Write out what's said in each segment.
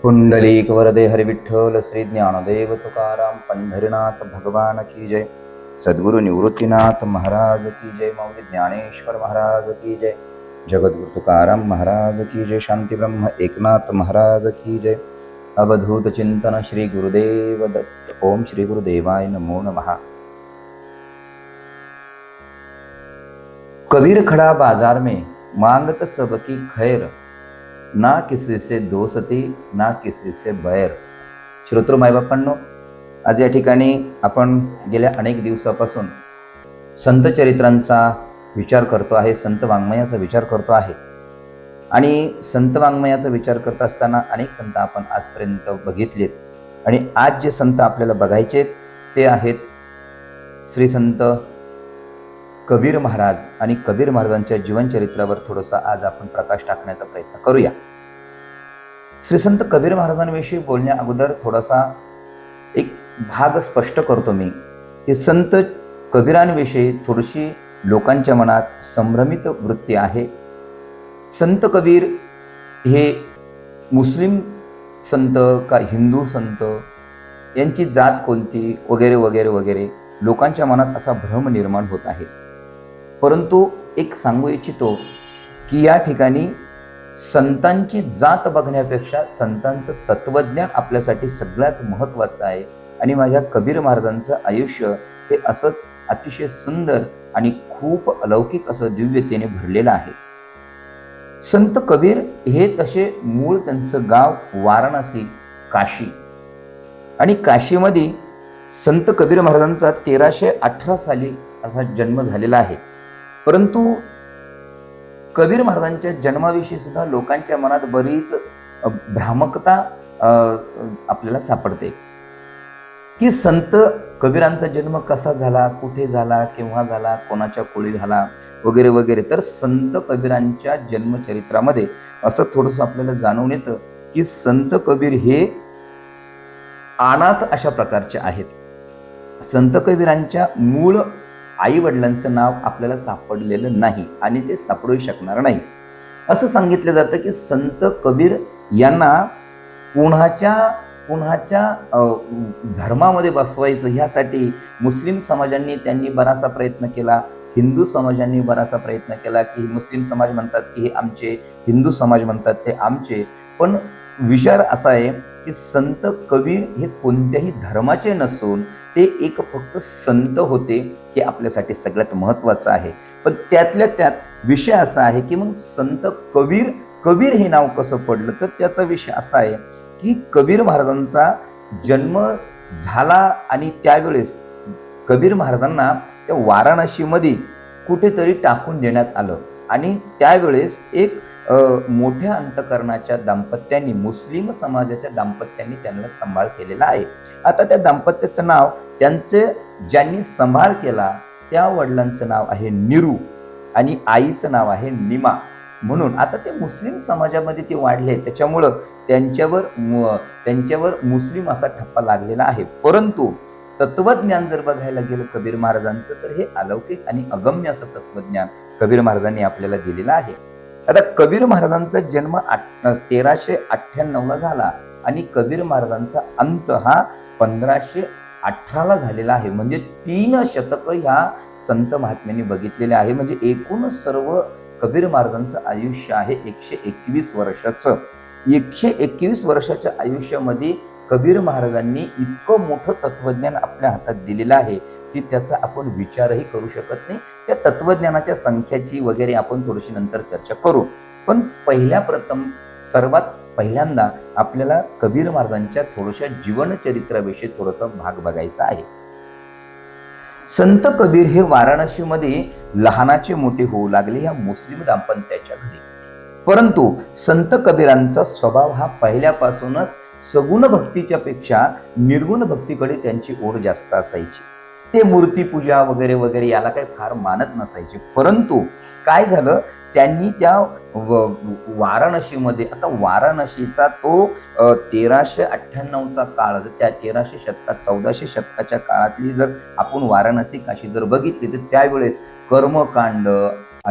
पुंडलीक वरदे हरि विठ्ठल श्री ज्ञानदेव तुकाराम पंढरीनाथ भगवान की जय। सद्गुरु निवृत्तीनाथ महाराज की जय। मौली ज्ञानेश्वर महाराज की जय। जगद्गुरु तुकाराम महाराज की जय। शांती ब्रह्म एकनाथ महाराज की जय। अवधूत चिंतन श्री गुरुदेव दत्त। ओम श्री गुरुदेवाय नमो नमः। कबीर खड़ा बाजार में मांगत सबकी खैर, ना किसी से दोस्ती ना किसी से बैर। श्रोतृ मायबापांनो, आज या ठिकाणी आपण गेल्या अनेक दिवसापासून संत चरित्रांचा विचार करतो आहे, संत वाङ्मयाचा विचार करतो आहे। आणि संत वाङ्मयाचा विचार करत असताना अनेक संत आपण आजपर्यंत बघितलेत आणि आज जे संत आपल्याला बघायचे ते आहेत श्री संत कबीर महाराज। आणि कबीर महाराजांच्या जीवनचरित्रावर थोडासा आज आपण प्रकाश टाकण्याचा प्रयत्न करूया। श्री संत कबीर महाराजांविषयी बोलण्या अगोदर थोडासा एक भाग स्पष्ट करतो मी की संत कबीरांविषयी थोडीशी लोकांच्या मनात संभ्रमित वृत्ती आहे। संत कबीर हे मुस्लिम संत का हिंदू संत, यांची जात कोणती वगैरे वगैरे वगैरे लोकांच्या मनात असा भ्रम निर्माण होत आहे। परंतु एक सांगू इच्छितो की या ठिकाणी संतांची जात बघण्यापेक्षा संतांचं तत्वज्ञान आपल्यासाठी सगळ्यात महत्त्वाचं आहे। आणि माझ्या कबीर महाराजांचं आयुष्य हे असंच अतिशय सुंदर आणि खूप अलौकिक असं दिव्यतेने भरलेलं आहे। संत कबीर हे तसे मूळ त्यांचं गाव वाराणसी, काशी। आणि काशीमध्ये संत कबीर महाराजांचा 1318 साली असा जन्म झालेला आहे। परंतु कबीर महाराजांच्या जन्माविषयी सुद्धा लोकांच्या मनात बरीच भ्रामकता आपल्याला सापडते की संत कबीरांचा जन्म कसा झाला, कुठे झाला, केव्हा झाला, कोणाच्या कोळी झाला वगैरे वगैरे। तर संत कबीरांच्या जन्मचरित्रामध्ये असं थोडंसं आपल्याला जाणून येतं की संत कबीर हे अनाथ अशा प्रकारचे आहेत। संत कबीरांच्या मूळ आई वडिलांचं नाव आपल्याला सापडलेलं नाही आणि ते सापडू शकणार नाही। असं सांगितलं जातं की संत कबीर यांना पुन्हाच्या धर्मामध्ये बसवायचं ह्यासाठी मुस्लिम समाजांनी त्यांनी बराचसा प्रयत्न केला, हिंदू समाजांनी बराचसा प्रयत्न केला की मुस्लिम समाज म्हणतात की हे आमचे, हिंदू समाज म्हणतात ते आमचे। पण विचार असा आहे की संत कबीर हे कोणत्याही धर्माचे नसून ते एक फक्त संत होते, हे आपल्यासाठी सगळ्यात महत्त्वाचं आहे। पण त्यातल्या त्यात विषय असा आहे की मग संत कबीर हे नाव कसं पडलं, तर त्याचा विषय असा आहे की कबीर महाराजांचा जन्म झाला आणि त्यावेळेस कबीर महाराजांना त्या वाराणसीमध्ये कुठेतरी टाकून देण्यात आलं। आणि त्यावेळेस एक मोठ्या अंतकरणाच्या दाम्पत्यांनी, मुस्लिम समाजाच्या दाम्पत्यांनी त्यांना सांभाळ केलेला आहे। आता त्या दाम्पत्याचं नाव, त्यांचे ज्यांनी सांभाळ केला त्या वडिलांचं नाव आहे निरू आणि आईचं नाव आहे निमा। म्हणून आता ते मुस्लिम समाजामध्ये ते वाढले, त्याच्यामुळं त्यांच्यावर मुस्लिम असा ठप्पा लागलेला आहे। परंतु तत्वज्ञान जर बघायला गेलं कबीर महाराजांचं, तर हे अलौकिक आणि अगम्य असं तत्वज्ञान कबीर महाराजांनी आपल्याला दिलेलं आहे। आता कबीर महाराजांचा जन्म 1398 झाला आणि कबीर महाराजांचा अंत हा 1518 झालेला आहे। म्हणजे 3 शतक ह्या संत महात्म्यांनी बघितलेले आहे। म्हणजे एकूण सर्व कबीर महाराजांचं आयुष्य आहे 121 वर्षाचं। 121 वर्षाच्या आयुष्यामध्ये कबीर महाराजांनी इतकं मोठं तत्वज्ञान आपल्या हातात दिलेलं आहे की त्याचा आपण विचारही करू शकत नाही। त्या तत्वज्ञानाच्या संख्याची वगैरे आपण थोडीशी नंतर चर्चा करू। पण सर्वात पहिल्यांदा आपल्याला कबीर महाराजांच्या थोड्याशा जीवनचरित्राविषयी थोडासा भाग बघायचा आहे। संत कबीर हे वाराणसीमध्ये लहानाचे मोठे होऊ लागले ह्या मुस्लिम दाम्पत्याच्या घरी। परंतु संत कबीरांचा स्वभाव हा पहिल्यापासूनच सगुण भक्तीच्या पेक्षा निर्गुण भक्तीकडे त्यांची ओढ जास्त असायची। ते मूर्तीपूजा वगैरे वगैरे याला काही फार मानत नसायचे। परंतु काय झालं, त्यांनी त्या वाराणसीमध्ये, आता वाराणसीचा तो 1398चा काळ, त्या 1300 शतकात 1400 शतकाच्या काळातली जर आपण वाराणसी काशी जर बघितली, तर त्यावेळेस कर्मकांड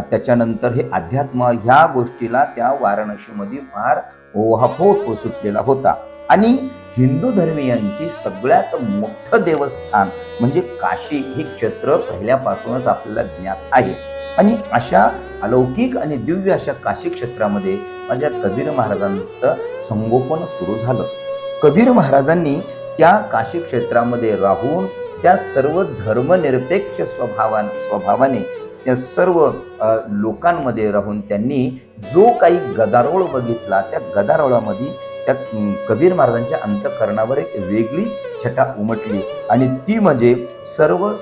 त्याच्यानंतर हे अध्यात्म ह्या गोष्टीला त्या वाराणसीमध्ये फार ओहापोह सुटलेला होता. आणि हिंदू धर्मीयांची सगळ्यात मोठं देवस्थान म्हणजे काशी हे क्षेत्र पहिल्यापासूनच आपल्याला ज्ञात आहे. आणि अशा अलौकिक आणि दिव्य अशा काशी क्षेत्रामध्ये माझ्या कबीर महाराजांचं संगोपन सुरू झालं. कबीर महाराजांनी त्या काशी क्षेत्रामध्ये राहून त्या सर्व धर्मनिरपेक्ष स्वभावाने त्या सर्व लोकांमध्ये राहून त्यांनी जो काही गदारोळ बघितला, त्या गदारोळामध्ये त्या कबीर महाराजांच्या अंतःकरणावर एक वेगळी छटा उमटली. आणि ती म्हणजे सर्व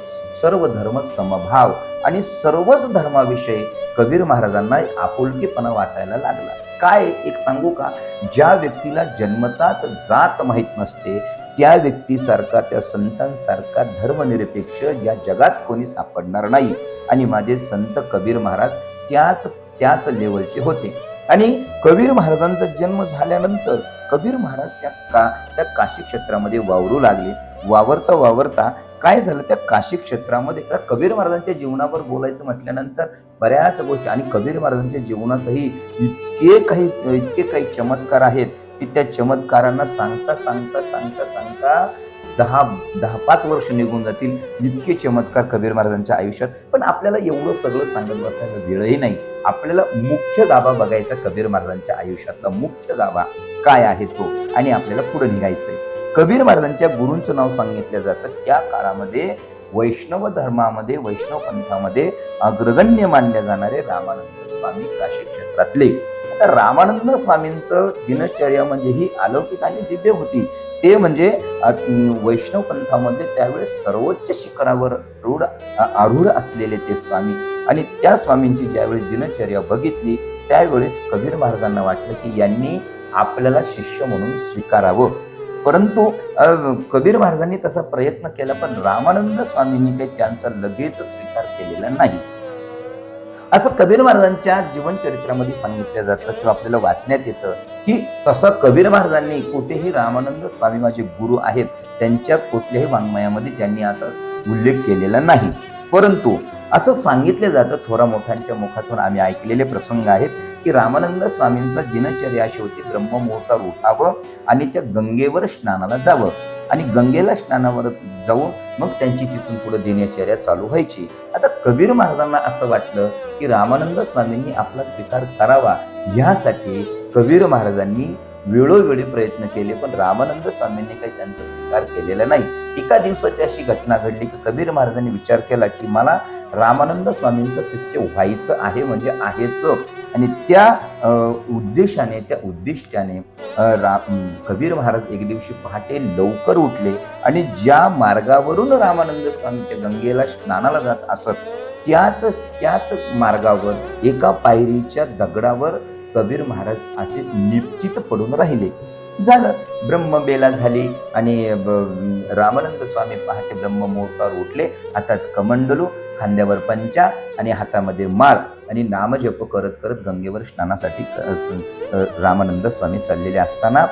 सर्व धर्म समभाव आणि सर्वच धर्माविषयी कबीर महाराजांना आपुलकीपणा वाटायला लागला. काय एक सांगू का, ज्या व्यक्तीला जन्मताच जात माहीत नसते त्या व्यक्तीसारखा, त्या संतांसारखा धर्मनिरपेक्ष या जगात कोणी सापडणार नाही. आणि माझे संत कबीर महाराज त्याच लेवलचे होते. आणि कबीर महाराजांचा जन्म झाल्यानंतर कबीर महाराज त्या काशी क्षेत्रामध्ये वावरू लागले. वावरता काय झालं, त्या काशी क्षेत्रामध्ये कबीर महाराजांच्या जीवनावर बोलायचं म्हटल्यानंतर बऱ्याच गोष्टी, आणि कबीर महाराजांच्या जीवनातही इतके काही चमत्कार आहेत की त्या चमत्कारांना सांगता 10-5 वर्ष निघून जातील, इतके चमत्कार कबीर महाराजांच्या आयुष्यात. पण आपल्याला एवढं सगळं सांगत बसायला वेळही नाही. आपल्याला मुख्य गाभा बघायचा कबीर महाराजांच्या आयुष्यातला मुख्य गाभा काय आहे तो, आणि आपल्याला पुढे निघायचंय. कबीर महाराजांच्या गुरूंचं नाव सांगितलं जातं. त्या काळामध्ये वैष्णव धर्मामध्ये, वैष्णव पंथामध्ये अग्रगण्य मानले जाणारे रामानंद स्वामी काशी क्षेत्रातले. आता रामानंद स्वामींचं दिनचर्या म्हणजे ही अलौकिक आणि दिव्य होती. ते म्हणजे वैष्णव पंथामध्ये त्यावेळेस सर्वोच्च शिखरावर आरूढ असलेले ते स्वामी. आणि त्या स्वामींची ज्यावेळेस दिनचर्या बघितली त्यावेळेस कबीर महाराजांना वाटलं की यांनी आपल्याला शिष्य म्हणून स्वीकारावं. परंतु कबीर महाराजांनी तसा प्रयत्न केला, पण रामानंद स्वामींनी काही त्यांचा लगेच स्वीकार केलेला नाही. असं कबीर महाराजांच्या जीवनचरित्रामध्ये सांगितलं जातं किंवा आपल्याला वाचण्यात येतं की तसं कबीर महाराजांनी कुठेही रामानंद स्वामी माझे गुरु आहेत त्यांच्या कुठल्याही वाङ्मयामध्ये त्यांनी असा उल्लेख केलेला नाही. परंतु असं सांगितलं जातं, थोरा मोठ्यांच्या मुखातून आम्ही ऐकलेले प्रसंग आहेत की रामानंद स्वामींचा दिनचर्या अशी होती, ब्रह्ममुहूर्तावर उठावं आणि त्या गंगेवर स्नानाला जावं, आणि गंगेला स्नानावर जाऊन मग त्यांची तिथून पुढे दिनचर्या चालू व्हायची. आता कबीर महाराजांना असं वाटलं की रामानंद स्वामींनी आपला स्वीकार करावा, यासाठी कबीर महाराजांनी वेळोवेळी प्रयत्न केले, पण रामानंद स्वामींनी काही त्यांचा स्वीकार केलेला नाही. एका दिवसाची अशी घटना घडली की कबीर महाराजांनी विचार केला की मला रामानंद स्वामींचं शिष्य व्हायचं आहे, म्हणजे आहेच. आणि त्या उद्देशाने, त्या उद्दिष्टाने कबीर महाराज एक दिवशी पहाटे लवकर उठले आणि ज्या मार्गावरून रामानंद स्वामी गंगेला स्नानाला जात असत त्याच मार्गावर एका पायरीच्या दगडावर कबीर महाराज असे निश्चित पडून राहिले. झालं, ब्रह्मबेला झाली आणि रामानंद स्वामी पहाटे ब्रह्ममुहूर्तावर उठले. हातात कमंडलू, खांद्यावर पंचा आणि हातामध्ये माळ, आणि नामजप करत करत गंगेवर स्नानासाठी रामानंद स्वामी चाललेले असताना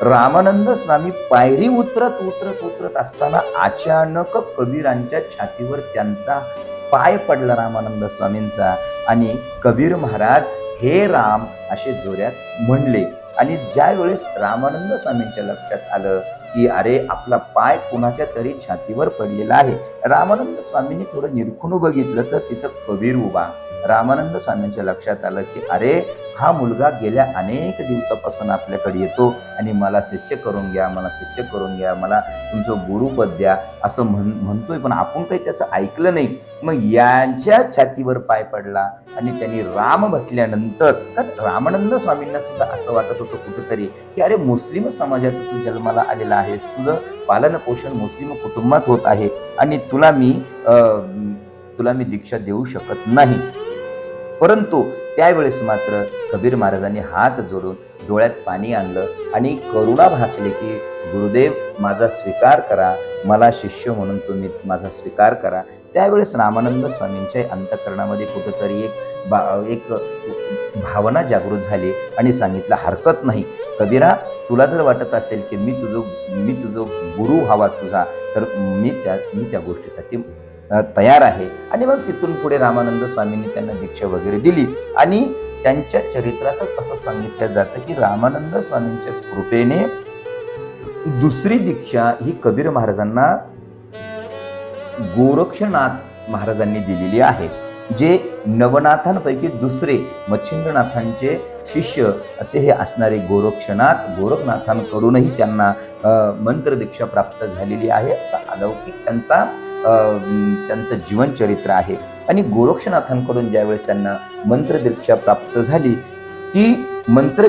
रामानंद स्वामी पायरी उतरत असताना अचानक कबीरांच्या छातीवर त्यांचा पाय पडला रामानंद स्वामींचा. आणि कबीर महाराज हे राम असे जोरात म्हणले. आणि ज्या वेळेस रामानंद स्वामींच्या लक्षात आलं की अरे आपला पाय कुणाच्या तरी छातीवर पडलेला आहे, रामानंद स्वामींनी थोडं निरखून बघितलं तर तिथं कबीर उभा. रामानंद स्वामींच्या लक्षात आलं की अरे हा मुलगा गेल्या अनेक दिवसापासून आपल्याकडे येतो आणि मला शिष्य करून घ्या, मला तुमचं गुरुपद द्या असं म्हणतोय, पण आपण काही त्याचं ऐकलं नाही. मग यांच्या छातीवर पाय पडला आणि त्यांनी राम म्हटल्यानंतर रामानंद स्वामींना सुद्धा असं वाटत होतं कुठेतरी की अरे मुस्लिम समाजात तू जन्माला आलेला आहेस, तुझं पालन पोषण मुस्लिम कुटुंबात होत आहे आणि तुला मी दीक्षा देऊ शकत नाही. परंतु त्यावेळेस मात्र कबीर महाराजांनी हात जोडून डोळ्यात पाणी आणलं आणि करुणा भासली की गुरुदेव माझा स्वीकार करा, मला शिष्य म्हणून तुम्ही माझा स्वीकार करा. त्यावेळेस रामानंद स्वामींच्या अंतःकरणामध्ये कुठेतरी एक भावना जागृत झाली आणि सांगितलं हरकत नाही कबीरा, तुला जर वाटत असेल की मी तुझं गुरु व्हावा तुझा, तर मी त्या गोष्टीसाठी तयार आहे. आणि मग तिथून पुढे रामानंद स्वामींनी त्यांना दीक्षा वगैरे दिली आणि त्यांच्या चरित्रातच असं सांगितलं जातं की रामानंद स्वामींच्याच कृपेने दुसरी दीक्षा ही कबीर महाराजांना गोरक्षनाथ महाराजांनी दिलेली आहे, जे नवनाथांपैकी दुसरे मच्छिंद्रनाथांचे शिष्य असे हे असणारे गोरखनाथांकडूनही त्यांना मंत्र दीक्षा प्राप्त झालेली आहे. असा अलौकिक त्यांचं जीवन चरित्र आहे. आणि गोरक्षनाथांकडून ज्यावेळेस त्यांना मंत्र दीक्षा प्राप्त झाली, ती मंत्र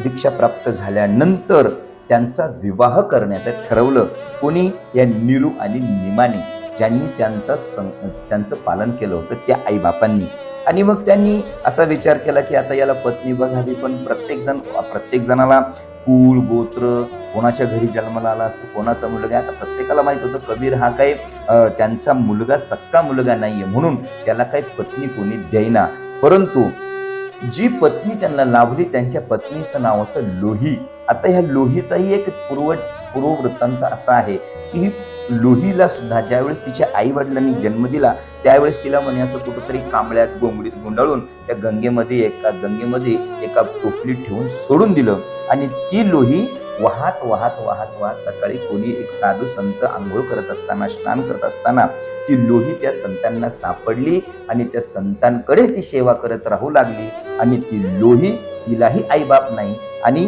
दीक्षा प्राप्त झाल्यानंतर त्यांचा विवाह करण्याचं ठरवलं. कोणी? या नीरू आणि निमाने, ज्यांनी त्यांचं पालन केलं होतं त्या आईबापांनी. आणि मग त्यांनी असा विचार केला की आता याला पत्नी बघावी, पण प्रत्येक जणाला कुळ गोत्र, कोणाच्या घरी जन्माला आला असतो, कोणाचा मुलगा. आता प्रत्येकाला माहित होतं कबीर हा काही त्यांचा मुलगा सक्का मुलगा नाहीये, म्हणून त्याला काही पत्नी कोणी देईना. परंतु जी पत्नी त्यांना लाभली त्यांच्या पत्नीचं नाव होतं लोही. आता ह्या लोहीचाही एक पूर्ववृत्तांत असा आहे की ही लोहीला सुद्धा ज्यावेळेस तिच्या आई वडिलांनी जन्म दिला त्यावेळेस तिला म्हणे असं कुठंतरी कांबळ्यात गोंगडीत गुंडाळून त्या गंगेमध्ये एका टोपलीत ठेवून सोडून दिलं. आणि ती लोही वाहत वाहत वाहत वाहत सकाळी कोणी एक साधू संत आंघोळ करत असताना, स्नान करत असताना ती लोही त्या संतांना सापडली आणि त्या संतांकडेच ती सेवा करत राहू लागली. आणि ती लोही, तिलाही आईबाप नाही आणि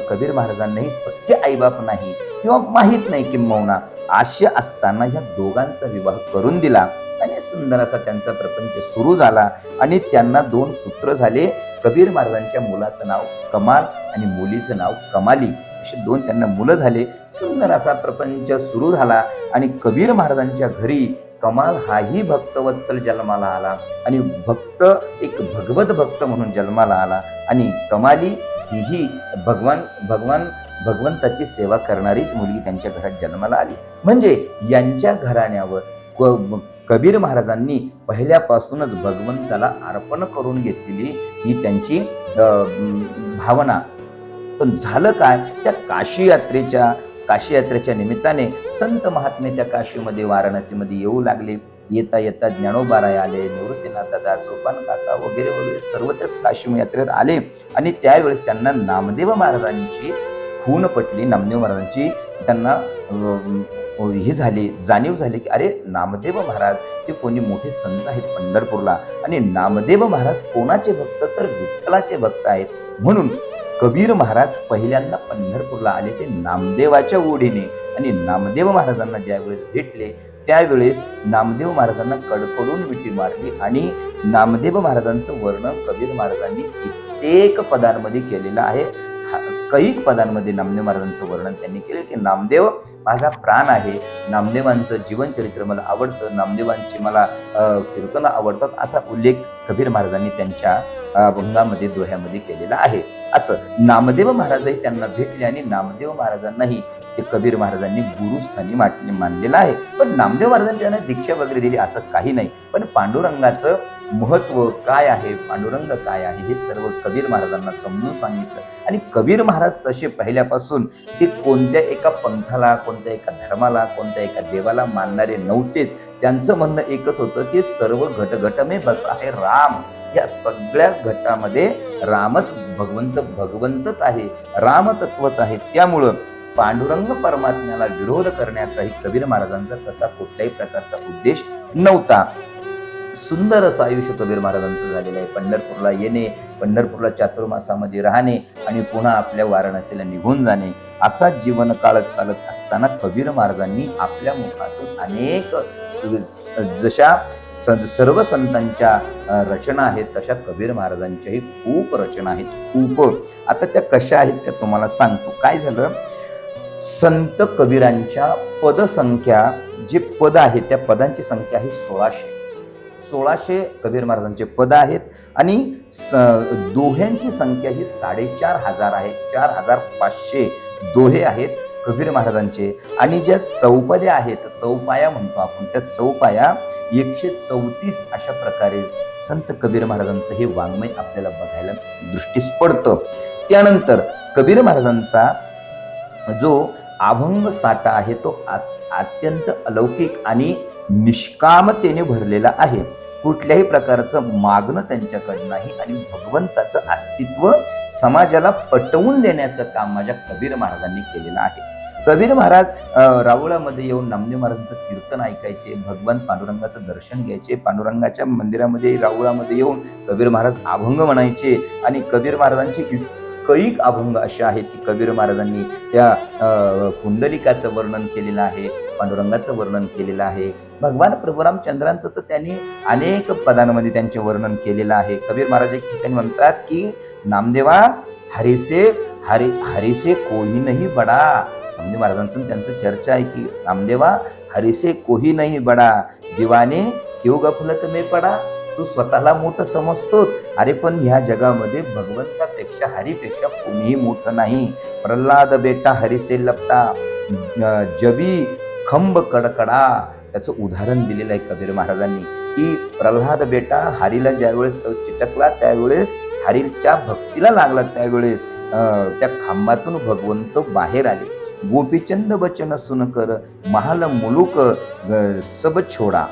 कबीर महाराजांनाही सख्य आईबाप नाही किंवा माहीत नाही किंबहुना, असे असताना ह्या दोघांचा विवाह करून दिला आणि सुंदर असा त्यांचा प्रपंच सुरू झाला. आणि त्यांना 2 पुत्र झाले. कबीर महाराजांच्या मुलाचं नाव कमाल आणि मुलीचं नाव कमाली, असे 2 त्यांना मुलं झाले. सुंदर असा प्रपंच सुरू झाला. आणि कबीर महाराजांच्या घरी कमाल हाही भक्तवत्सल जन्माला आला आणि एक भगवत भक्त म्हणून जन्माला आला. आणि कमाली ही भगवंताची सेवा करणारीच मुलगी त्यांच्या घरात जन्माला आली. म्हणजे यांच्या घराण्यावर कबीर महाराजांनी पहिल्यापासूनच भगवंताला अर्पण करून घेतलेली ही त्यांची भावना. पण झालं काय, त्या काशी यात्रेच्या निमित्ताने संत महात्मे त्या काशीमध्ये, वाराणसीमध्ये येऊ लागले. येता येता ज्ञानोबाराय आले, निवृत्तीनाथ दादा, सोपान काका वगैरे वगैरे सर्व त्या काशी यात्रेत आले. आणि त्यावेळेस त्यांना नामदेव महाराजांची खून पटली. नामदेव महाराजांची त्यांना जाणीव झाली की अरे नामदेव महाराज ते कोणी मोठे संत आहेत पंढरपूरला, आणि नामदेव महाराज कोणाचे भक्त, तर विठ्ठलाचे भक्त आहेत. म्हणून कबीर महाराज पहिल्यांदा पंढरपूरला आले ते नामदेवाच्या ओढीने. आणि नामदेव महाराजांना ज्यावेळेस भेटले त्यावेळेस नामदेव महाराजांना कडकडून मिठी मारली. आणि नामदेव महाराजांचं वर्णन कबीर महाराजांनी कित्येक पदांमध्ये केलेलं आहे. कैक पदांमध्ये नामदेव महाराजांचं वर्णन त्यांनी केले की नामदेव माझा प्राण आहे, नामदेवांचं जीवनचरित्र मला आवडतं, नामदेवांची मला कीर्तनं आवडतात, असा उल्लेख कबीर महाराजांनी त्यांच्या अभंगामध्ये, दोह्यामध्ये केलेला आहे. असं नामदेव महाराजही त्यांना भेटले आणि नामदेव महाराजांनाही ते कबीर महाराजांनी गुरुस्थानी मानलेलं आहे. पण नामदेव महाराजांनी त्यांना दीक्षा वगैरे दिली असं काही नाही. पण पांडुरंगाचं महत्व काय आहे, पांडुरंग काय आहे, हे सर्व कबीर महाराजांना समजून सांगितलं. आणि कबीर महाराज तसे पहिल्यापासून ते कोणत्या एका पंथाला, कोणत्या एका धर्माला, कोणत्या एका देवाला मानणारे नव्हतेच. त्यांचं म्हणणं एकच होतं की सर्व घट में बसा है राम. या सगळ्या घटामध्ये रामच भगवंतच आहे, रामतत्वच आहे. त्यामुळं पांडुरंग परमात्म्याला विरोध करण्याचाही कबीर महाराजांचा तसा कुठल्याही प्रकारचा उद्देश नव्हता. सुंदर असं आयुष्य कबीर महाराजांचं झालेलं आहे. पंढरपूरला येणे, पंढरपूरला चातुर्मासामध्ये राहणे आणि पुन्हा आपल्या वाराणसीला निघून जाणे, असा जीवन काळ चालत असताना कबीर महाराजांनी आपल्या मुखातून अनेक जशा सर्व संतांच्या रचना आहेत तशा कबीर महाराजांच्याही खूप रचना आहेत, खूप. आता त्या कशा आहेत त्या तुम्हाला सांगतो. काय झालं, संत कबीरांच्या पदसंख्या, जे पद आहेत त्या पदांची संख्या आहे 1600 कबीर महाराजांचे पद आहेत. आणि दोह्यांची संख्या ही 4500 आहे. 4500 दोहे आहेत कबीर महाराजांचे. आणि ज्या चौपद्या आहेत, चौपाया म्हणतो आपण, त्या चौपाया 134 अशा प्रकारे संत कबीर महाराजांचं हे वाङ्मय आपल्याला बघायला दृष्टीस पडतं. त्यानंतर कबीर महाराजांचा जो अभंग साठा आहे तो अत्यंत अलौकिक आणि निष्कामतेने भरलेला आहे. कुठल्याही प्रकारचं मागणं त्यांच्याकडे नाही आणि भगवंताचं अस्तित्व समाजाला पटवून देण्याचं काम माझ्या कबीर महाराजांनी केलेलं आहे. कबीर महाराज रावळामध्ये येऊन नामदेव महाराजांचं कीर्तन ऐकायचे, भगवान पांडुरंगाचं दर्शन घ्यायचे. पांडुरंगाच्या मंदिरामध्ये रावळामध्ये येऊन कबीर महाराज अभंग म्हणायचे आणि कबीर महाराजांचे कैक अभंग असे आहेत की कबीर महाराजांनी त्या कुंडलिकाचं वर्णन केलेलं आहे, पांडुरंगाचं वर्णन केलेलं आहे. भगवान प्रभू रामचंद्रांचं तर त्यांनी अनेक पदांमध्ये त्यांचे वर्णन केलेलं आहे. कबीर महाराज एक ठिकाणी म्हणतात की नामदेवा हरीसे कोही नाही बडा. नामदेव महाराजांचं त्यांचं चर्चा आहे की नामदेवा हरीसे कोही नाही बडा, दिवाने क्यों गफलत में पडा. तू स्वतःला मोठं समजतो, अरे पण ह्या जगामध्ये भगवंतापेक्षा हरीपेक्षा कोणीही मोठं नाही. प्रल्हाद बेटा हरीसे लपटा, जबी खंब कडकडा. त्याचं उदाहरण दिलेलं आहे कबीर महाराजांनी की प्रल्हाद बेटा हरीला ज्यावेळेस चिटकला त्यावेळेस हरीच्या भक्तीला लागला त्यावेळेस त्या खांबातून भगवंत बाहेर आले. गोपीचंद बचन सुनकर महाल मुलुक सब छोडा,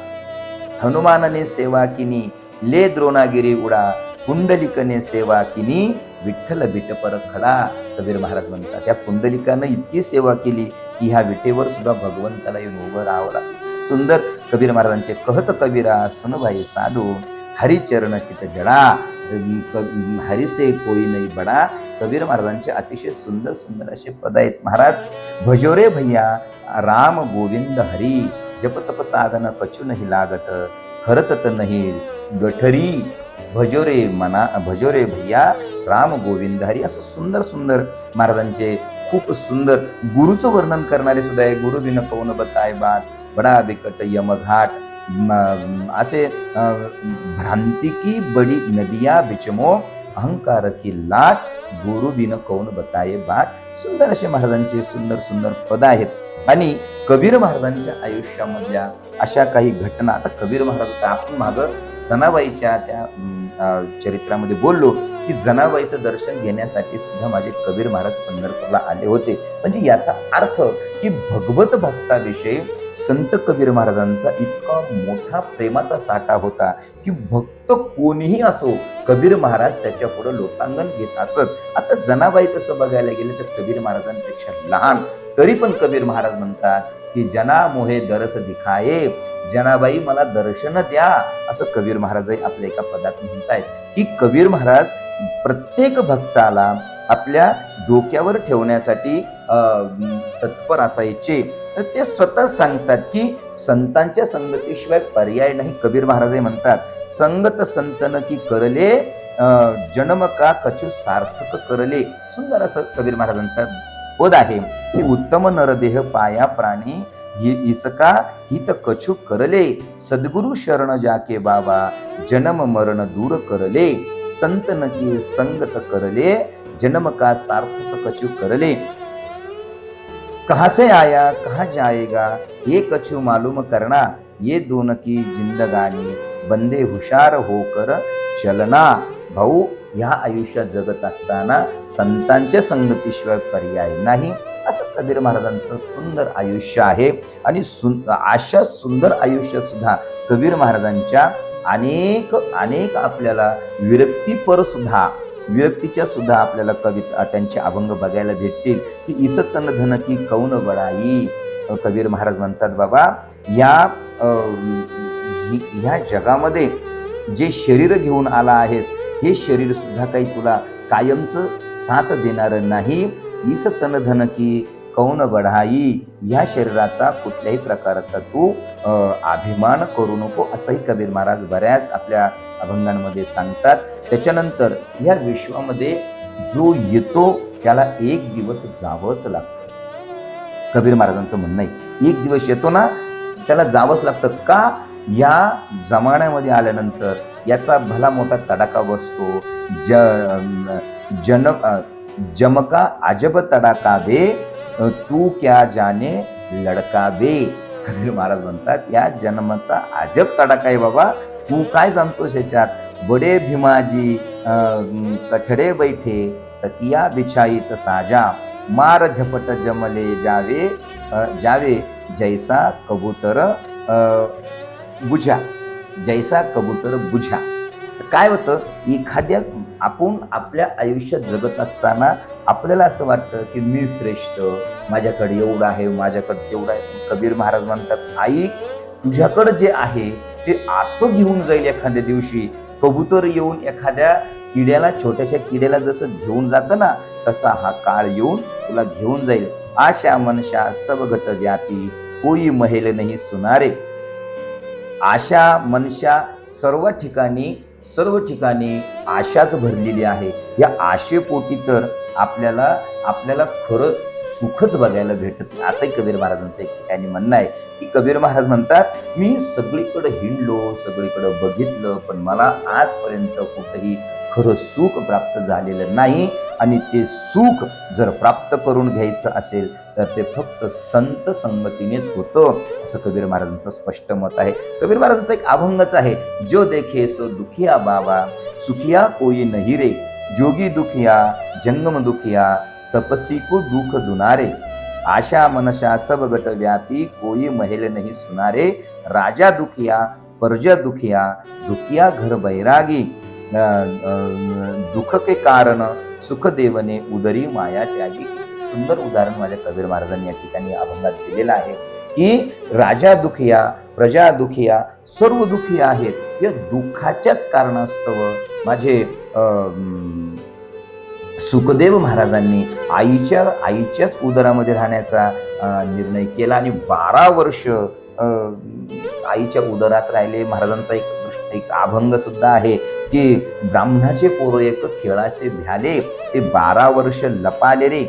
हनुमानने सेवा किनी ले द्रोणागिरी उडा, पुंडलिकने सेवा किनी विठ्ठल बिटपर खडा. कबीर महाराज म्हणतात त्या पुंडलिकानं इतकी सेवा केली की ह्या विटेवर सुद्धा भगवंताला येऊन उभं राहावं लागलं. सुंदर कबीर महाराजांचे कहत कबीरा सुनभाई साधू, हरिचरण चित जडा, हरिसे कोई नाही बडा. कबीर महाराजांचे अतिशय सुंदर सुंदर असे पद आहेत. महाराज भजोरे भैया राम गोविंद हरी, जप तप साधन कछु नाही लागत, खरच तर नाही गठरी. भजोरे भैया राम गोविंद हरी. असं सुंदर सुंदर महाराजांचे खूप सुंदर गुरुचं वर्णन करणारे सुद्धा आहे. गुरु बिन कौन बताय बात, बडा बिकट यमघाट, असे भ्रांती की बडी नदिया बिचमो, अहंकार की लाट, गुरु बिन कौन बताये बाट. सुंदर असे महाराजांचे सुंदर सुंदर पद आहेत. आणि कबीर महाराजांच्या आयुष्यामधल्या अशा काही घटना, आता कबीर महाराज आपण मागं जनाबाईच्या त्या चरित्रामध्ये बोललो की जनाबाईचं दर्शन घेण्यासाठी सुद्धा माझे कबीर महाराज पंढरपूरला आले होते. म्हणजे याचा अर्थ की भगवत भक्ताविषयी संत कबीर महाराजांचा इतका मोठा प्रेमाचा साठा होता की भक्त कोणीही असो कबीर महाराज त्याच्या पुढे लोकांगण घेत असत. आता जनाबाई तसं बघायला गेले तर कबीर महाराजांपेक्षा लहान, तरी पण कबीर महाराज म्हणतात की जना मोहे दरस दिखाये, जनाबाई मला दर्शन द्या, असं कबीर महाराज आपल्या एका पदात म्हणतायत. की कबीर महाराज प्रत्येक भक्ताला आपल्या डोक्यावर ठेवण्यासाठी तत्पर असायचे. तर ते स्वतः सांगतात की संतांच्या संगतीशिवाय पर्याय नाही. कबीर महाराज म्हणतात संगत संतन की करले, जन्म का कछु सार्थक करले. सुंदर असं कबीर महाराजांचा पद आहे की उत्तम नरदेह पाया प्राणी, इसका हित कछु करले, सद्गुरु शरण जाके बाबा, जन्म मरण दूर करले, संत न की संगत करले, जन्म का सार्थक कछु करले. कहाँ से आया कहाँ जाएगा ये कछु मालूम करना, ये दोन की जिंदगानी, बंदे हुशार होकर चलना. भाऊ, ह्या आयुष्यात जगत असताना संतांच्या संगतीशिवाय पर्याय नाही, असं कबीर महाराजांचं सुंदर आयुष्य आहे. आणि अशा सुंदर आयुष्यात सुद्धा कबीर महाराजांच्या अनेक अनेक आपल्याला विरक्तीच्या सुद्धा आपल्याला कविता त्यांचे अभंग बघायला भेटतील. की इसतन धन की कौन बडाई. कबीर महाराज म्हणतात बाबा या जगामध्ये जे शरीर घेऊन आला आहेस हे शरीर सुद्धा काही तुला कायमचं साथ देणार नाही. इसतन धन की कौन बढाई. या शरीराचा कुठल्याही प्रकारचा तू अभिमान करू नको, असंही कबीर महाराज बऱ्याच आपल्या अभंगांमध्ये सांगतात. त्याच्यानंतर या विश्वामध्ये जो येतो त्याला एक दिवस जावंच लागतं. कबीर महाराजांचं म्हणणं आहे एक दिवस येतो ना त्याला जावंच लागतं. का? या जमान्यामध्ये आल्यानंतर याचा भला मोठा तडाखा बसतो. जमका अजब तडाखा बे, तू क्या जाने लडका बे. कबीर महाराज म्हणतात या जन्माचा अजब तडाखा आहे बाबा, तू काय जाणतोस याच्यात. बडे भीमाजी कठडे बैठे, तकिया बिछाईत साजा, मार झपट जमले जावे जैसा कबूतर बुझा, जैसा कबूतर बुझा. काय होतं, एखाद्या आपण आपल्या आयुष्यात जगत असताना आपल्याला असं वाटतं, की मी श्रेष्ठ, माझ्याकडे एवढं आहे, माझ्याकडे तेवढं आहे. कबीर महाराज म्हणतात, "आई, तुझ्याकडे जे आहे ते असं घेऊन जाईल एखाद्या दिवशी. कबूतर येऊन एखाद्या किड्याला, छोट्याशा किड्याला जसं घेऊन जातं ना, तसा हा काळ येऊन तुला घेऊन जाईल. आशा मनशा सब घट व्यापी, कोई महेल नाही सुनारे." आशा मनशा सर्व ठिकाणी आशाच भरलेली आहे. या आशेपोटी तर आपल्याला आपल्याला खरं सुखच बघायला भेटत नाही, असंही कबीर महाराजांचं एक ठिकाणी म्हणणं आहे. की कबीर महाराज म्हणतात, मी सगळीकडे हिंडलो, सगळीकडे बघितलं, पण मला आजपर्यंत कुठेही खरं सुख प्राप्त झालेलं नाही. आणि ते सुख जर प्राप्त करून घ्यायचं असेल तर ते फक्त संत संगतीनेच होतं, असं कबीर महाराजांचं स्पष्ट मत आहे. कबीर महाराजांचा एक अभंगच आहे, जो देखे सो दुखिया बाबा, सुखिया कोई नहीं रे, जोगी दुखिया जंगम दुखिया, तपसी को दुख दुनारे. आशा मनशा सब गट व्यापी, कोई महल नहीं सुनारे, राजा दुखिया प्रजा दुखिया, दुखिया घर बैरागी, दुःख के कारण सुख देवने उदरी माया त्यागी. सुंदर उदाहरण माझ्या कबीर महाराजांनी या ठिकाणी अभंगात दिलेलं आहे, की राजा दुखिया, प्रजा दुखिया, सर्व दुखी आहेत. या दुःखाच्याच कारणास्तव माझे सुखदेव महाराजांनी आईच्याच उदरामध्ये राहण्याचा निर्णय केला आणि 12 वर्ष आईच्या उदरात राहिले. महाराजांचा एक अभंग सुद्धा आहे, की ब्राह्मणाचे पोर एक खेळाचे भ्याले, ते 12 वर्ष लपाले रे,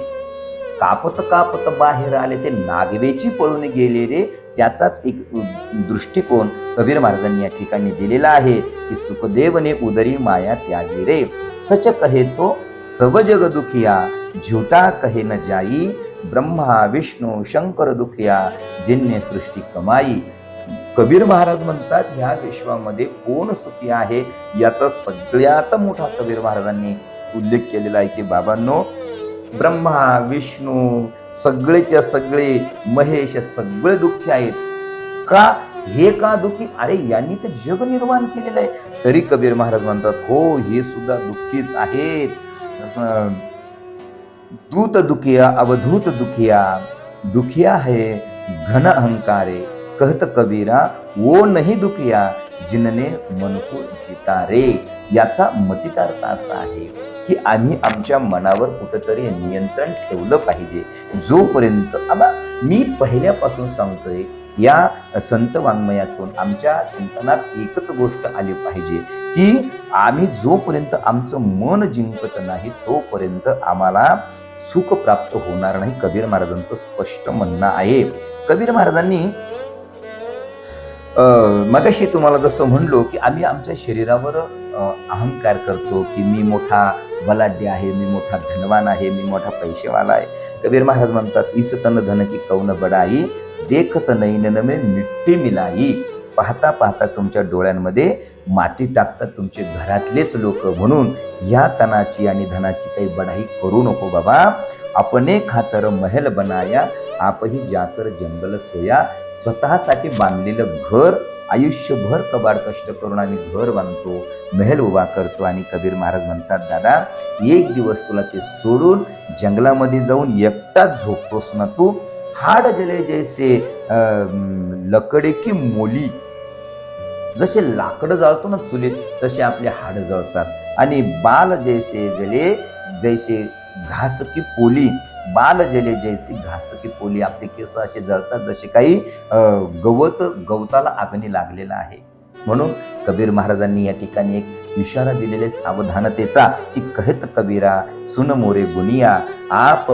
कापत कापत बाहेर आले, ते नागवेची पळून गेले रे. त्याचाच एक दृष्टिकोन कबीर महाराजांनी या ठिकाणी दिलेला आहे, की सुखदेवने उदरी माया त्यागी रे, सच कहे तो सब जग दुखिया, झूठा कहे न जाई, ब्रह्मा विष्णू शंकर दुखिया, जिन्ने सृष्टी कमाई. कबीर महाराज म्हणतात, ह्या विश्वामध्ये कोण सुखी आहे याचा सगळ्यात मोठा कबीर महाराजांनी उल्लेख केलेला आहे, की बाबांनो, ब्रह्मा विष्णू सगळेच्या सगळे, महेश सगळे दुःखी आहेत. का? हे का दुःखी? अरे यांनी तर जग निर्माण केलेलं आहे. तरी कबीर महाराज म्हणतात, हो हे सुद्धा दुःखीच आहेत. दूत दुखिया अवधूत दुखिया, दुखिया है घन अहंकारे, कहत कबीरा वो नहीं दुखिया, जिनने मन को जिता रे. याचा मतितार्थ असा आहे, की आम्ही आमच्या मनावर कुठेतरी नियंत्रण ठेवलं पाहिजे. जोपर्यंत मी पहिल्यापासून सांगतोय, या संत वाङ्मयातून आमच्या चिंतनात एकच गोष्ट आली पाहिजे, की आम्ही जोपर्यंत आमचं मन जिंकत नाही तोपर्यंत आम्हाला सुख प्राप्त होणार नाही. कबीर महाराजांचं स्पष्ट म्हणणं आहे. कबीर महाराजांनी मगाशी तुम्हाला जसं म्हणलो, की आम्ही आमच्या शरीरावर अहंकार करतो, की मी मोठा बलाढ्य आहे, मी मोठा धनवान आहे, मी मोठा पैसेवाला आहे. कबीर महाराज म्हणतात, इस तन धन की कौन बडाई, देखत नैनन में मिट्टी मिलाई. पाहता पाहता तुमच्या डोळ्यांमध्ये माती टाकतात तुमचे घरातलेच लोक. म्हणून या तनाची आणि धनाची काही बढाई करू नको बाबा. अपने खातर महल बनाया, आपही जाकर जंगल सोया. स्वतःसाठी बांधलेलं घर, आयुष्यभर कबाड कष्ट करून आम्ही घर बांधतो, महल उभा करतो, आणि कबीर महाराज म्हणतात, दादा एक दिवस तुला ते सोडून जंगलामध्ये जाऊन एकटाच झोपतोस ना तू. हाड जले जैसे लकड़े की मोली, जसे लाकडं जळतो ना चुलीत तसे आपले हाड जळतात. आणि बाल जैसे जले जैसे घास की पोली, बाल जले जैसी घास की पोली, आपले केस असे जळतात जसे काही गवताला अग्नी लागलेला आहे. म्हणून कबीर महाराजांनी या ठिकाणी एक इशारा दिलेला सावधानतेचा, की कहत कबीरा सुन मोरे गुनिया, आप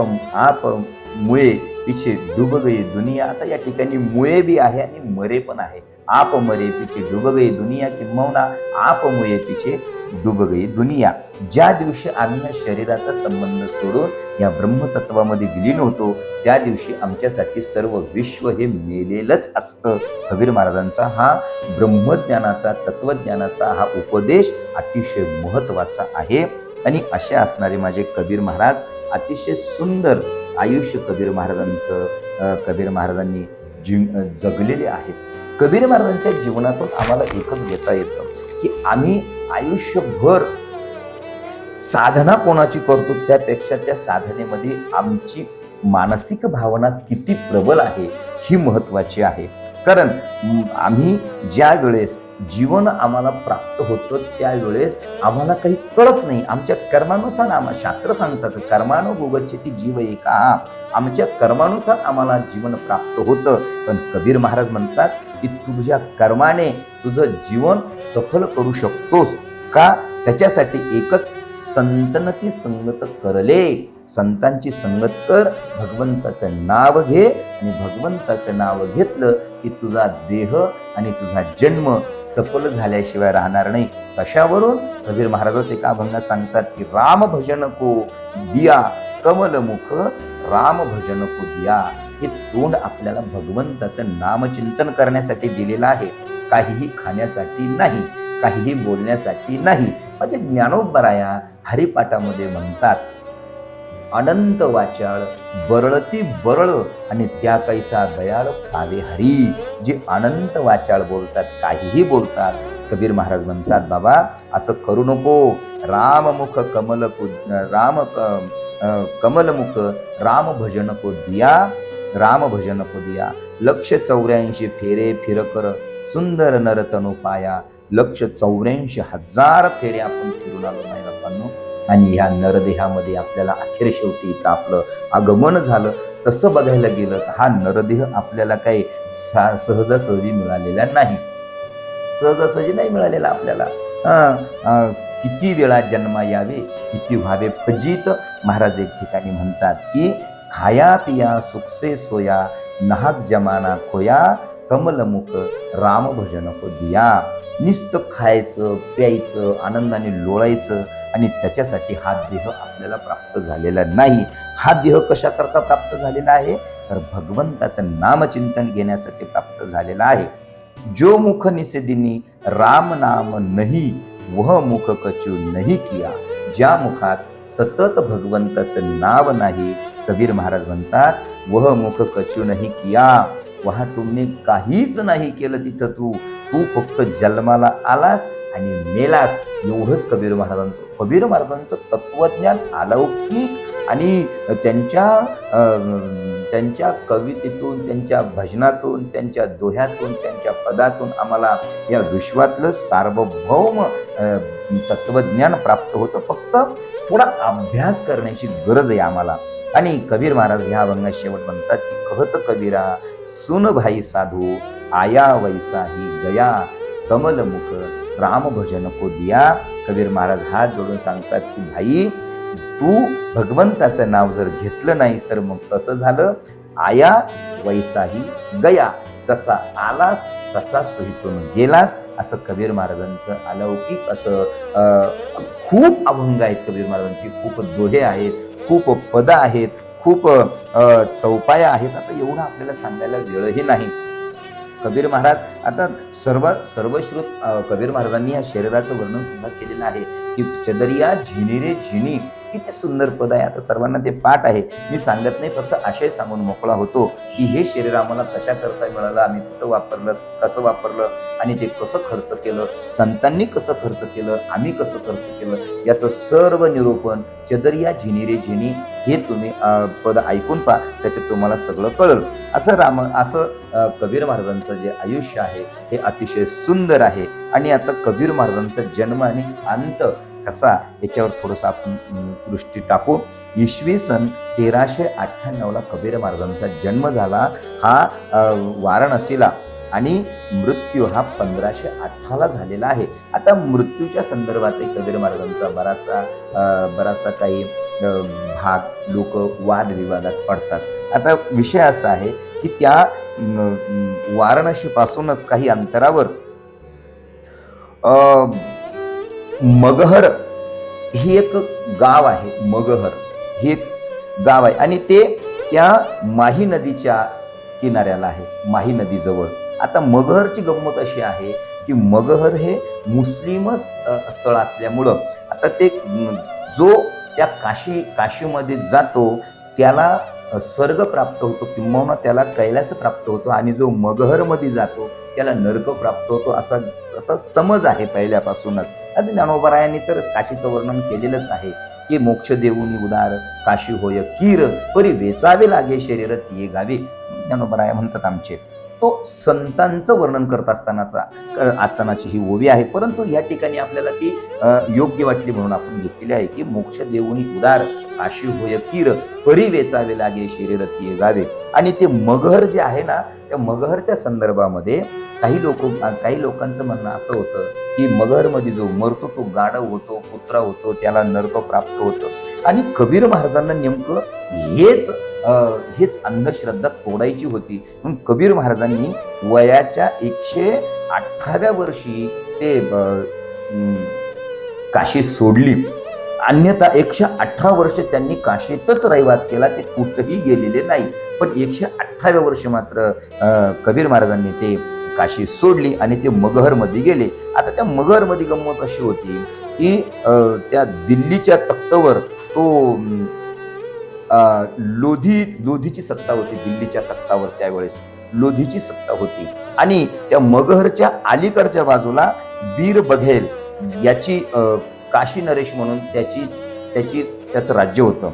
मुळे पिछे डूब गई दुनिया. आता या ठिकाणी मुळे बी आहे आणि मरे पण आहे. आप मरे पिछे डूब गई दुनिया, किंबहुना आप मुळे पिछे डूब गई दुनिया. ज्या दिवशी आम्ही या शरीराचा संबंध सोडून या ब्रह्मतत्वामध्ये विलीन होतो, त्या दिवशी आमच्यासाठी सर्व विश्व हे मेलेलंच असतं. कबीर महाराजांचा हा ब्रह्मज्ञानाचा, तत्वज्ञानाचा हा उपदेश अतिशय महत्वाचा आहे. आणि असे असणारे माझे कबीर महाराज, अतिशय सुंदर आयुष्य कबीर महाराजांनी जगलेले आहेत. कबीर महाराजांच्या जीवनातून आम्हाला एकच घेता येतं की आम्ही आयुष्यभर साधना कोणाची करतो त्यापेक्षा त्या साधनेमध्ये आमची मानसिक भावना किती प्रबल आहे ही महत्वाची आहे. कारण आम्ही ज्या वेळेस जीवन आम्हाला प्राप्त होतं त्यावेळेस आम्हाला काही कळत नाही. आमच्या कर्मानुसार शास्त्र सांगतात कर्मानुभवती जीव एका, आमच्या कर्मानुसार आम्हाला जीवन प्राप्त होतं. पण कबीर महाराज म्हणतात की तुझ्या कर्माने तुझं जीवन सफल करू शकतोस का, त्याच्यासाठी एकच संतनती संगत करले, संतांची संगत कर, भगवंताचं नाव घे आणि भगवंताचं नाव घेतलं की तुझा देह आणि तुझा जन्म सफल झाल्याशिवाय राहणार नाही. कशावरून? कबीर महाराजच एका अभंगात सांगतात की राम भजन को दिया कमलमुख, राम भजन को दिया. हे तोंड आपल्याला भगवंताचं नामचिंतन करण्यासाठी दिलेलं आहे, काहीही खाण्यासाठी नाही, काहीही बोलण्यासाठी नाही. म्हणजे ज्ञानोबराया हरिपाठामध्ये म्हणतात अनंत वाचाळ बरळती बरळ आणि त्या कैसा दयाळ पावे हरी. जे अनंत वाचाळ बोलतात, काहीही बोलतात, कबीर महाराज म्हणतात बाबा असं करू नको. राममुख कमलमुख राम भजन को दिया, राम भजन को दिया. 184 फेरे फिर कर सुंदर नरतनु पाया. 184,000 फेरे आपण फिरून आलो नाही बापांनो. आणि ह्या नरदेहामध्ये आपल्याला अखेर शेवटी इथं आपलं आगमन झालं. तसं बघायला गेलं तर हा नरदेह आपल्याला काही सहजासहजी मिळालेला नाही, सहजासहजी नाही मिळालेला आपल्याला. किती वेळा जन्मा यावे, किती व्हावे फजित. महाराज एक ठिकाणी म्हणतात की खाया पिया सुखसे सोया, नाहक जमाना खोया, कमलमुख राम भजन को दिया. नुसतं खायचं प्यायचं आनंदाने लोळायचं आणि त्याच्यासाठी हा देह आपल्याला प्राप्त झालेला नाही. हा देह कशा करता प्राप्त झालेला आहे? तर भगवंताचं नामचिंतन घेण्यासाठी प्राप्त झालेला आहे. जो मुख निषेदिनी राम नाम नहीं, वह मुख कछु नहीं किया. ज्या मुखात सतत भगवंताचं नाव नाही, कबीर महाराज म्हणतात वह मुख कछु नहीं किया. वहा तुमने काहीच नाही केलं. तिथं तू फक्त जन्माला आलास आणि मेलास. एवढंच कबीर महाराजांचं तत्वज्ञान अलौकिक आणि त्यांच्या कवितेतून, त्यांच्या भजनातून, त्यांच्या दोह्यातून, त्यांच्या पदातून आम्हाला या विश्वातलं सार्वभौम तत्वज्ञान प्राप्त होतं. फक्त थोडा अभ्यास करण्याची गरज आहे आम्हाला. आणि कबीर महाराज ह्या अभंगात शेवट म्हणतात की कहत कबीरा सुन भाई साधू, आया वैसा ही गया, कमलमुख राम भजन को दिया. कबीर महाराज हात जोडून सांगतात की भाई तू भगवंताचं नाव जर घेतलं नाहीस तर मग कसं झालं? आया वैसाही गया, जसा आलास तसाच तू इथून गेलास. असं कबीर महाराजांचं अलौकिक असं खूप अभंग आहेत कबीर महाराजांची, खूप दोहे आहेत, खूप पद आहेत, खूप चौपाया आहेत. आता एवढं आपल्याला सांगायला वेळही नाही. कबीर महाराज आता सर्वश्रुत कबीर महाराजांनी या शरीराचं वर्णन सुद्धा केलेलं आहे की चदरिया झिनी रे झिनी. किती सुंदर पद आहे. आता सर्वांना ते पाठ आहे, मी सांगत नाही, फक्त आशय सांगून मोकळा होतो की हे शरीर आम्हाला कशा करता मिळालं, आम्ही कुठं वापरलं, कसं वापरलं आणि ते कसं खर्च केलं, संतांनी कसं खर्च केलं, आम्ही कसं खर्च केलं, याचं सर्व निरूपण चदरिया झिनी रे झिनी हे तुम्ही पद ऐकून पहा, त्याच्यात तुम्हाला सगळं कळलं. असं कबीर महाराजांचं जे आयुष्य आहे हे अतिशय सुंदर आहे. आणि आता कबीर महाराजांचा जन्म आणि अंत कसा याच्यावर थोडंसं आपण दृष्टी टाकू. इसवी सन 1398 कबीर महाराजांचा जन्म झाला हा वाराणसीला आणि मृत्यू हा 1508 झालेला आहे. आता मृत्यूच्या संदर्भात कबीर महाराजांचा बराचसा काही भाग लोक वादविवादात पडतात. आता विषय असा आहे की त्या वाराणसी पासूनच काही अंतरावर मगहर ही एक गाव आहे. मगहर हे एक गाव आहे आणि ते त्या माही नदीच्या किनाऱ्याला आहे, माही नदीजवळ. आता मगहरची गंमत अशी आहे की मगहर हे मुस्लिम स्थळ असल्यामुळं आता ते जो त्या काशीमध्ये जातो त्याला स्वर्ग प्राप्त होतो, किंबहुना त्याला कैलास प्राप्त होतो, आणि जो मगहरमध्ये जातो त्याला नरक प्राप्त होतो, असा असा समज आहे पहिल्यापासूनच. आणि ज्ञानोबरायांनी तर काशीचं वर्णन केलेलंच आहे की मोक्ष देऊनी उदार काशी होय कीर, परी वेचावे लागे शरीर तिये गावी. ज्ञानोबराय म्हणतात आमचे. तो संतांचं वर्णन करत असतानाची ही ओवी आहे, परंतु या ठिकाणी आपल्याला ती योग्य वाटली म्हणून आपण घेतलेली आहे की मोक्ष देऊनी उदार काशी होय कीर, परी वेचावे लागे शरीर तिये गावे. आणि ते मगहर जे आहे ना, त्या मगहरच्या संदर्भामध्ये काही लोकांचं म्हणणं असं होतं की मगहरमध्ये जो मरतो तो गाढव होतो, कुत्रा होतो, त्याला नरक प्राप्त होतं. आणि कबीर महाराजांना नेमकं हेच अंधश्रद्धा तोडायची होती, म्हणून कबीर महाराजांनी वयाच्या 118व्या वर्षी ते काशी सोडली. अन्यथा 118 वर्ष त्यांनी काशीतच रहिवास केला, ते कुठेही गेलेले नाही. पण 118व्या वर्षी मात्र कबीर महाराजांनी ते काशी सोडली आणि ते मगहरमध्ये गेले. आता त्या मगहरमध्ये गंमत अशी होती की त्या दिल्लीच्या तख्तावर तो लोधीची सत्ता होती. दिल्लीच्या तख्तावर त्यावेळेस लोधीची सत्ता होती. आणि त्या मगहरच्या अलीकडच्या बाजूला बीर बघेल याची काशी नरेश म्हणून त्याचं राज्य होतं.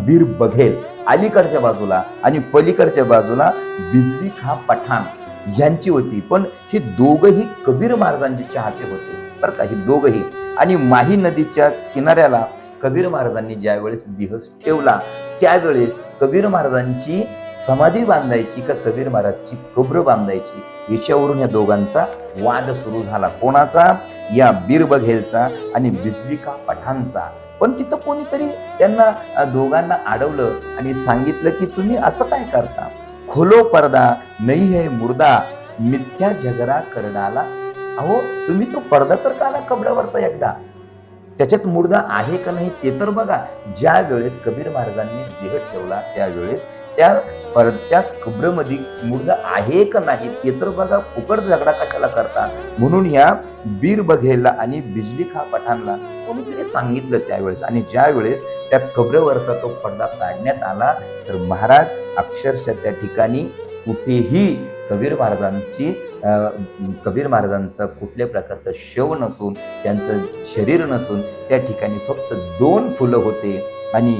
बीर बघेल अलीकडच्या बाजूला, आणि पलीकडच्या बाजूला बिजली खा पठाण यांची होती. पण हे दोघही कबीर महाराजांचे चाहते होते बरं का, हे दोघही. आणि माही नदीच्या किनाऱ्याला कबीर महाराजांनी ज्यावेळेस देह ठेवला त्यावेळेस कबीर महाराजांची समाधी बांधायची का कबीर महाराजची कब्र बांधायची, याच्यावरून या दोघांचा वाद सुरू झाला. कोणाचा? या बीर बघेलचा आणि बिजली का पठाणचा. पण तिथं कोणीतरी त्यांना दोघांना अडवलं आणि सांगितलं की तुम्ही असं काय करता, खोलो पर्दा नहीं है मुर्दा मिथ्या झगडा करडाला. अहो तुम्ही तो पडदा तर काला कबडावरचा एकदा, त्याच्यात मुर्दा आहे का नाही ते तर बघा. ज्या वेळेस कबीर महाराजांनी देह ठेवला त्यावेळेस त्या कब्रमध्ये मुर्दा आहे का नाही ते तर बघा, फुकट झगडा कशाला करता. म्हणून या बीर बघेलला आणि बिजली खा पठाणला कोणीतरी सांगितलं त्यावेळेस. आणि ज्या वेळेस त्या कब्रवरचा तो पडदा काढण्यात आला तर महाराज अक्षरशः त्या ठिकाणी कुठेही कबीर महाराजांचा कुठल्या प्रकारचं शव नसून, त्यांचं शरीर नसून, त्या ठिकाणी फक्त 2 फुलं होते. आणि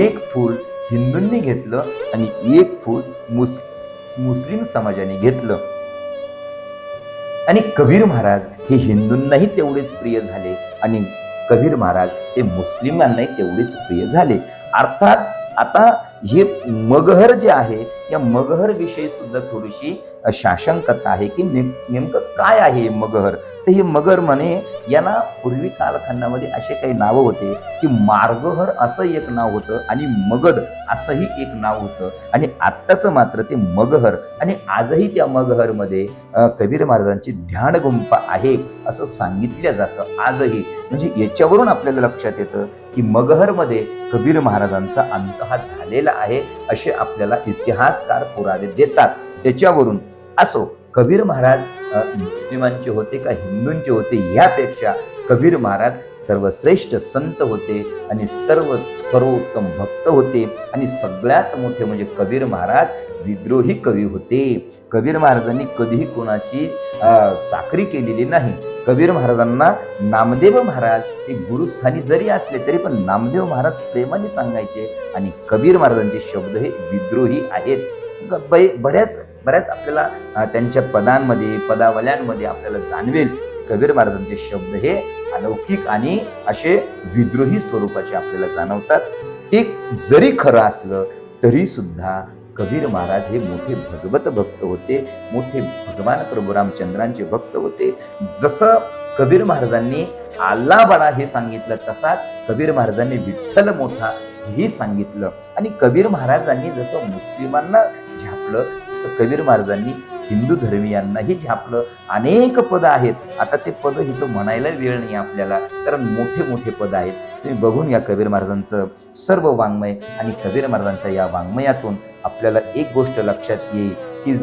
एक फूल हिंदूंनी घेतलं आणि एक फूल मुस्लिम समाजाने घेतलं. आणि कबीर महाराज हे हिंदूंनाही तेवढेच प्रिय झाले आणि कबीर महाराज हे मुस्लिमांनाही तेवढेच प्रिय झाले. अर्थात आता हे मगहर जे आहे या मगहर विषयी सुद्धा थोडीशी शाशंकता आहे की नेमकं काय आहे मगहर. तर हे मगर म्हणे यांना पूर्वी कालखंडामध्ये असे काही नावं होते की मार्गहर असं एक नाव होतं आणि मगध असंही एक नाव होतं. आणि आत्ताचं मात्र ते मगहर. आणि आजही त्या मगहरमध्ये कबीर महाराजांची ध्यान गुंफा आहे असं सांगितलं जातं आजही. म्हणजे याच्यावरून आपल्याला लक्षात येतं की मगहरमध्ये कबीर महाराजांचा अंत हा झालेला आहे असे आपल्याला इतिहासकार पुरावे देतात. त्याच्यावरून असो कबीर महाराज मुस्लिमांचे होते का हिंदूंचे होते यापेक्षा कबीर महाराज सर्वश्रेष्ठ संत होते आणि सर्वोत्तम भक्त होते. आणि सगळ्यात मोठे म्हणजे कबीर महाराज विद्रोही कवी होते. कबीर महाराजांनी कधीही कोणाची चाकरी केलेली नाही. कबीर महाराजांना नामदेव महाराज हे गुरुस्थानी जरी असले तरी पण नामदेव महाराज प्रेमाने सांगायचे. आणि कबीर महाराजांचे शब्द हे विद्रोही आहेत. बऱ्याच आपल्याला त्यांच्या पदावल्यांमध्ये आपल्याला जाणवेल कबीर महाराजांचे शब्द हे अलौकिक आणि असे विद्रोही स्वरूपाचे आपल्याला जाणवतात. ते जरी खरं असलं तरी सुद्धा कबीर महाराज हे मोठे भगवत भक्त होते, मोठे भगवान प्रभू रामचंद्रांचे भक्त होते. जसं कबीर महाराजांनी आल्ला बडा हे सांगितलं तसाच कबीर महाराजांनी विठ्ठल मोठा हे सांगितलं. आणि कबीर महाराजांनी जसं मुस्लिमांना झापलं तसं कबीर महाराजांनी हिंदू धर्मीयांनाही झापलं. अनेक पद आहेत. आता ते पद इथं म्हणायला वेळ नाही आपल्याला, कारण मोठे मोठे पद आहेत. तुम्ही बघून या कबीर महाराजांचं सर्व वाङ्मय. आणि कबीर महाराजांच्या या वाङ्मयातून आपल्याला एक गोष्ट लक्षात येईल की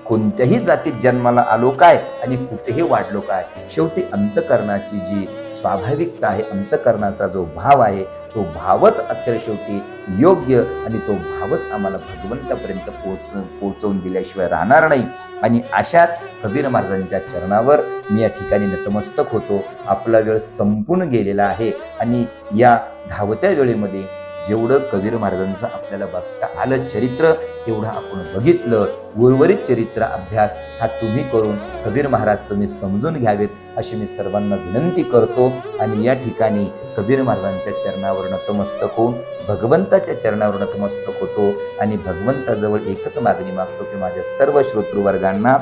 कोणत्याही जातीत जन्माला आलो काय आणि कुठेही वाढलो काय, शेवटी अंतःकरणाची जी स्वाभाविकता आहे, अंतःकरणाचा जो भाव आहे तो भावच अखेर शेवटी योग्य आणि तो भावच आम्हाला भगवंतापर्यंत पोहोचवून दिल्याशिवाय राहणार नाही. आणि अशाच कबीर महाराजांच्या चरणावर मी या ठिकाणी नतमस्तक होतो. आपला वेळ संपून गेलेला आहे आणि या धावत्या वेळेमध्ये जेवढं कबीर महाराजांचं आपल्याला बघता आलं चरित्र तेवढं आपण बघितलं. उर्वरित चरित्र अभ्यास हा तुम्ही करून कबीर महाराज तुम्ही समजून घ्यावेत अशी मी सर्वांना विनंती करतो. आणि या ठिकाणी कबीर महाराजांच्या चरणावर नतमस्तक होऊन भगवंताच्या चरणावर नतमस्तक होतो आणि भगवंताजवळ एकच मागणी मागतो की माझ्या सर्व श्रोतृवर्गांना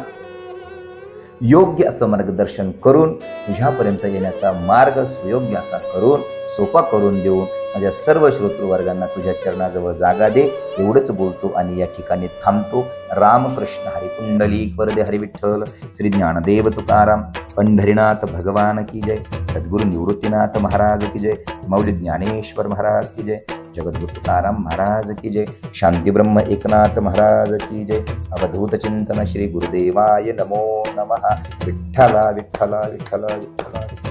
योग्य असं मार्गदर्शन करून तुझ्यापर्यंत येण्याचा मार्ग सुयोग्य असा करून सोपा करून देऊन माझ्या सर्व श्रोतृवर्गांना तुझ्या चरणाजवळ जागा दे एवढंच बोलतो आणि या ठिकाणी थांबतो. रामकृष्ण हरी पुंडलिक वरदे हरी विठ्ठल. श्री ज्ञानदेव तुकाराम पंढरीनाथ भगवान की जय. सद्गुरु निवृत्तीनाथ महाराज की जय. मौली ज्ञानेश्वर महाराज की जय. जगद्गुरु तुकाराम महाराज की जय. शांती ब्रह्म एकनाथ महाराज की जय. अवधूत चिंतन श्री गुरुदेवाय नमो नमः. विठ्ठला विठ्ठला विठ्ठला विठ्ठला.